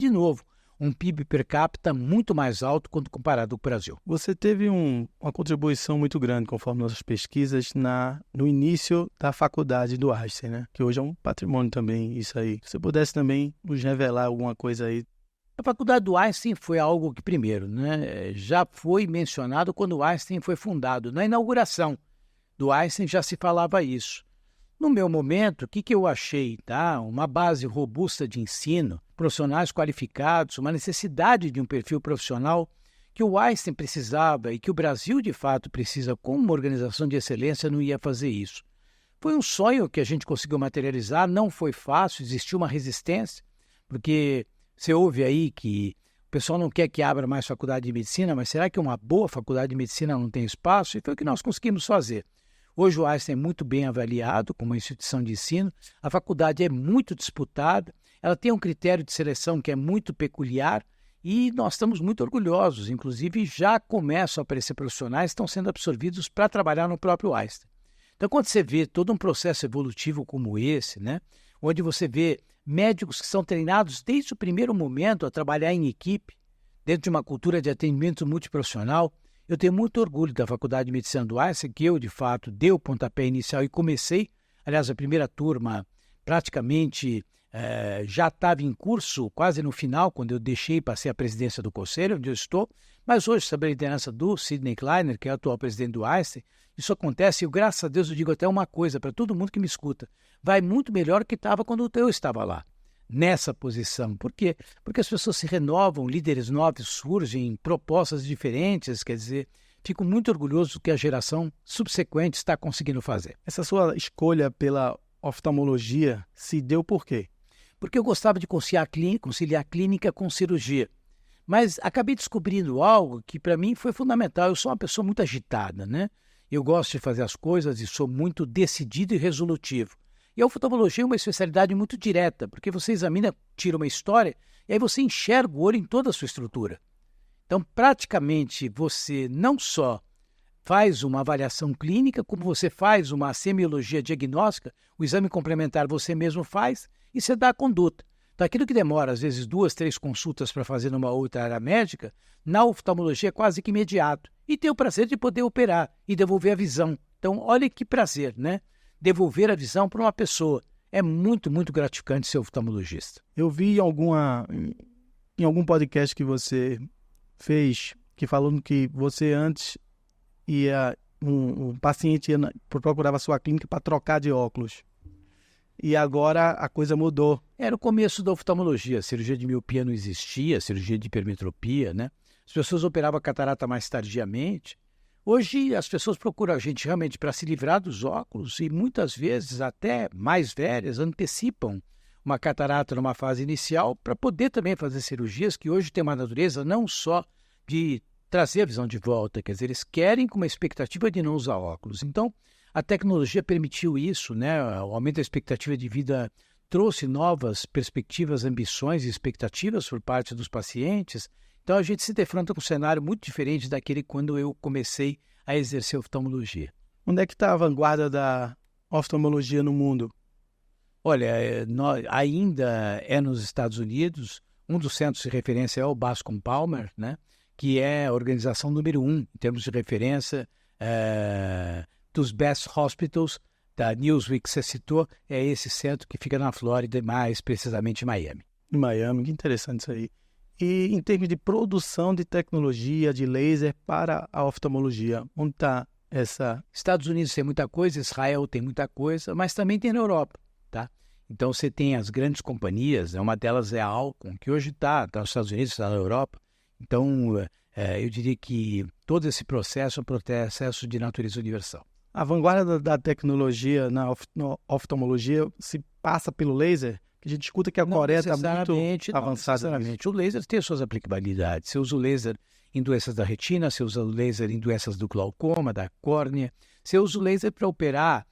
de novo, um PIB per capita muito mais alto quando comparado com o Brasil. Você teve uma contribuição muito grande, conforme nossas pesquisas, no início da faculdade do Einstein, né? Que hoje é um patrimônio também, isso aí. Se você pudesse também nos revelar alguma coisa aí. A faculdade do Einstein foi algo que, primeiro, né, já foi mencionado quando o Einstein foi fundado. Na inauguração do Einstein já se falava isso. No meu momento, o que eu achei? Tá? Uma base robusta de ensino, profissionais qualificados, uma necessidade de um perfil profissional que o Einstein precisava e que o Brasil, de fato, precisa como uma organização de excelência, não ia fazer isso. Foi um sonho que a gente conseguiu materializar, não foi fácil, existiu uma resistência, porque você ouve aí que o pessoal não quer que abra mais faculdade de medicina, mas será que uma boa faculdade de medicina não tem espaço? E foi o que nós conseguimos fazer. Hoje o Einstein é muito bem avaliado como uma instituição de ensino, a faculdade é muito disputada, ela tem um critério de seleção que é muito peculiar e nós estamos muito orgulhosos, inclusive já começam a aparecer profissionais que estão sendo absorvidos para trabalhar no próprio Einstein. Então quando você vê todo um processo evolutivo como esse, né, onde você vê médicos que são treinados desde o primeiro momento a trabalhar em equipe, dentro de uma cultura de atendimento multiprofissional, eu tenho muito orgulho da Faculdade de Medicina do Einstein, que eu, de fato, dei o pontapé inicial e comecei. Aliás, a primeira turma praticamente já estava em curso, quase no final, quando eu deixei e passei a presidência do conselho, onde eu estou. Mas hoje, sob a liderança do Sidney Kleiner, que é o atual presidente do Einstein, isso acontece e, graças a Deus, eu digo até uma coisa para todo mundo que me escuta. Vai muito melhor que estava quando eu estava lá, nessa posição. Por quê? Porque as pessoas se renovam, líderes novos surgem, propostas diferentes, quer dizer, fico muito orgulhoso do que a geração subsequente está conseguindo fazer. Essa sua escolha pela oftalmologia se deu por quê? Porque eu gostava de conciliar clínica com cirurgia. Mas acabei descobrindo algo que para mim foi fundamental. Eu sou uma pessoa muito agitada, né? Eu gosto de fazer as coisas e sou muito decidido e resolutivo. E a oftalmologia é uma especialidade muito direta, porque você examina, tira uma história, e aí você enxerga o olho em toda a sua estrutura. Então, praticamente, você não só faz uma avaliação clínica, como você faz uma semiologia diagnóstica, o exame complementar você mesmo faz, e você dá a conduta. Então, aquilo que demora, às vezes, 2, 3 consultas para fazer numa outra área médica, na oftalmologia é quase que imediato. E tem o prazer de poder operar e devolver a visão. Então, olha que prazer, né? Devolver a visão para uma pessoa. É muito, muito gratificante ser oftalmologista. Eu vi em algum podcast que você fez, que falando que você antes um paciente procurava a sua clínica para trocar de óculos. E agora a coisa mudou. Era o começo da oftalmologia. A cirurgia de miopia não existia, a cirurgia de hipermetropia, né? As pessoas operavam a catarata mais tardiamente. Hoje as pessoas procuram a gente realmente para se livrar dos óculos e muitas vezes até mais velhas antecipam uma catarata numa fase inicial para poder também fazer cirurgias que hoje têm uma natureza não só de trazer a visão de volta, quer dizer, eles querem com uma expectativa de não usar óculos. Então, a tecnologia permitiu isso, né? O aumento da expectativa de vida trouxe novas perspectivas, ambições e expectativas por parte dos pacientes. Então, a gente se defronta com um cenário muito diferente daquele quando eu comecei a exercer oftalmologia. Onde é que está a vanguarda da oftalmologia no mundo? Olha, ainda é nos Estados Unidos. Um dos centros de referência é o Bascom Palmer, né? Que é a organização número 1 em termos de referência dos Best Hospitals, da Newsweek que você citou, é esse centro que fica na Flórida e mais precisamente em Miami. Em Miami, que interessante isso aí. E em termos de produção de tecnologia, de laser para a oftalmologia, onde está essa... Estados Unidos tem muita coisa, Israel tem muita coisa, mas também tem na Europa, tá? Então você tem as grandes companhias, uma delas é a Alcon, que hoje está nos Estados Unidos, está na Europa. Então eu diria que todo esse processo é um processo de natureza universal. A vanguarda da tecnologia na oftalmologia se passa pelo laser? Que a gente escuta que a Coreia está muito avançada. O laser tem suas aplicabilidades. Você usa o laser em doenças da retina, você usa o laser em doenças do glaucoma, da córnea. Você usa o laser para operar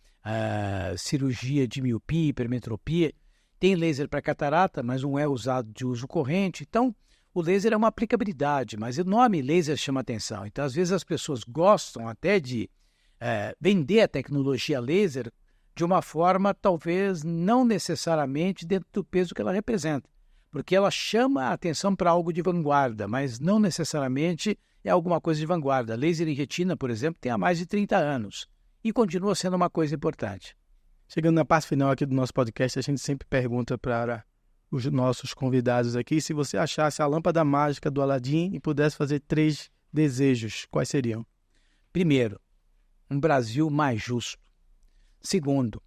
cirurgia de miopia, hipermetropia. Tem laser para catarata, mas não é usado de uso corrente. Então, o laser é uma aplicabilidade, mas o nome laser chama atenção. Então, às vezes as pessoas gostam até de vender a tecnologia laser de uma forma talvez não necessariamente dentro do peso que ela representa. porque ela chama a atenção para algo de vanguarda, mas não necessariamente é alguma coisa de vanguarda. Laser em retina, por exemplo, tem há mais de 30 anos e continua sendo uma coisa importante. Chegando na parte final aqui do nosso podcast, a gente sempre pergunta para os nossos convidados aqui se você achasse a lâmpada mágica do Aladim e pudesse fazer 3 desejos, quais seriam? Primeiro, um Brasil mais justo. Segundo,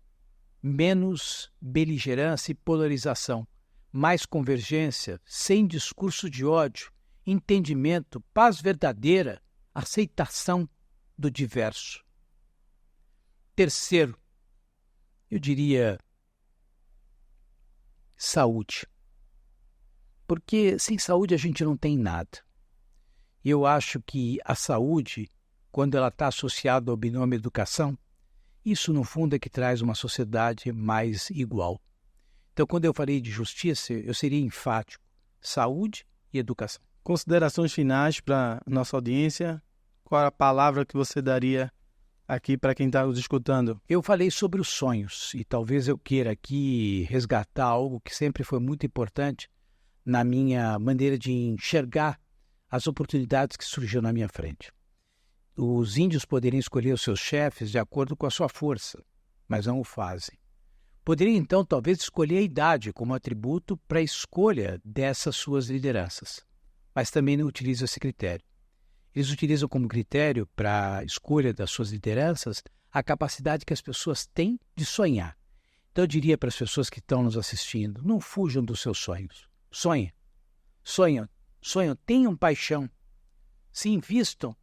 menos beligerância e polarização, mais convergência, sem discurso de ódio, entendimento, paz verdadeira, aceitação do diverso. Terceiro, eu diria saúde. Porque sem saúde a gente não tem nada. Eu acho que a saúde, quando ela está associada ao binômio educação, isso no fundo é que traz uma sociedade mais igual. Então, quando eu falei de justiça, eu seria enfático: saúde e educação. Considerações finais para a nossa audiência, qual a palavra que você daria aqui para quem está nos escutando? Eu falei sobre os sonhos e talvez eu queira aqui resgatar algo que sempre foi muito importante na minha maneira de enxergar as oportunidades que surgiram na minha frente. Os índios poderiam escolher os seus chefes de acordo com a sua força, mas não o fazem. Poderiam, então, talvez escolher a idade como atributo para a escolha dessas suas lideranças, mas também não utilizam esse critério. Eles utilizam como critério para a escolha das suas lideranças a capacidade que as pessoas têm de sonhar. Então, eu diria para as pessoas que estão nos assistindo: não fujam dos seus sonhos. Sonhem, tenham paixão, se invistam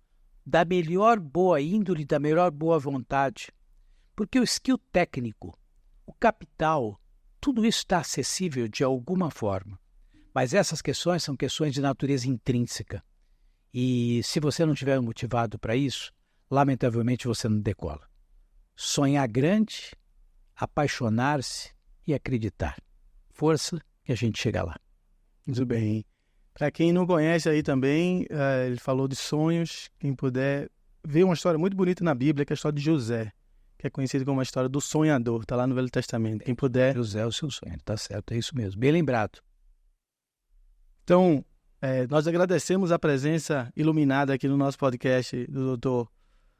da melhor boa índole, da melhor boa vontade, porque o skill técnico, o capital, tudo isso está acessível de alguma forma, mas essas questões são questões de natureza intrínseca e se você não estiver motivado para isso, lamentavelmente você não decola. Sonhar grande, apaixonar-se e acreditar. Força que a gente chega lá. Muito bem. Para quem não conhece aí também, ele falou de sonhos. Quem puder ver uma história muito bonita na Bíblia, que é a história de José, que é conhecida como a história do sonhador. Está lá no Velho Testamento. Quem puder... José é o seu sonho, está certo, é isso mesmo. Bem lembrado. Então, nós agradecemos a presença iluminada aqui no nosso podcast do Dr.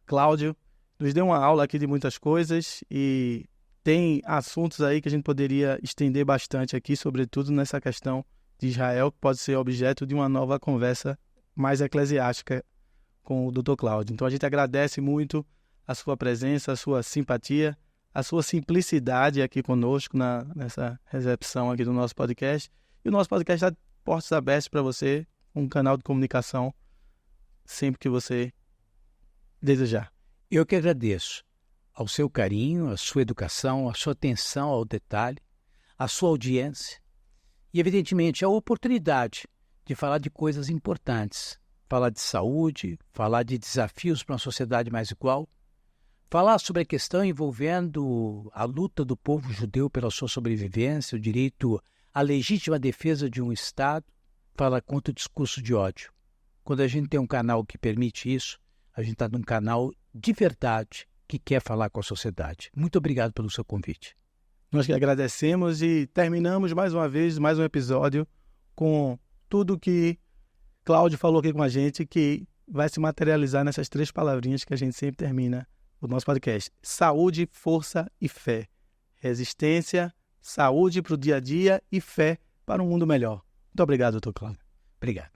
Cláudio. Nos deu uma aula aqui de muitas coisas e tem assuntos aí que a gente poderia estender bastante aqui, sobretudo nessa questão de Israel, que pode ser objeto de uma nova conversa mais eclesiástica com o Dr. Cláudio. Então a gente agradece muito a sua presença, a sua simpatia, a sua simplicidade aqui conosco nessa recepção aqui do nosso podcast. E o nosso podcast está de portas abertas para você, um canal de comunicação sempre que você desejar. Eu que agradeço ao seu carinho, a sua educação, a sua atenção ao detalhe, a sua audiência e, evidentemente, a oportunidade de falar de coisas importantes, falar de saúde, falar de desafios para uma sociedade mais igual, falar sobre a questão envolvendo a luta do povo judeu pela sua sobrevivência, o direito à legítima defesa de um Estado, falar contra o discurso de ódio. Quando a gente tem um canal que permite isso, a gente está num canal de verdade que quer falar com a sociedade. Muito obrigado pelo seu convite. Nós que agradecemos e terminamos mais uma vez, mais um episódio com tudo que Cláudio falou aqui com a gente, que vai se materializar nessas 3 palavrinhas que a gente sempre termina o nosso podcast: saúde, força e fé. Resistência, saúde para o dia a dia e fé para um mundo melhor. Muito obrigado, Dr. Cláudio. Obrigado.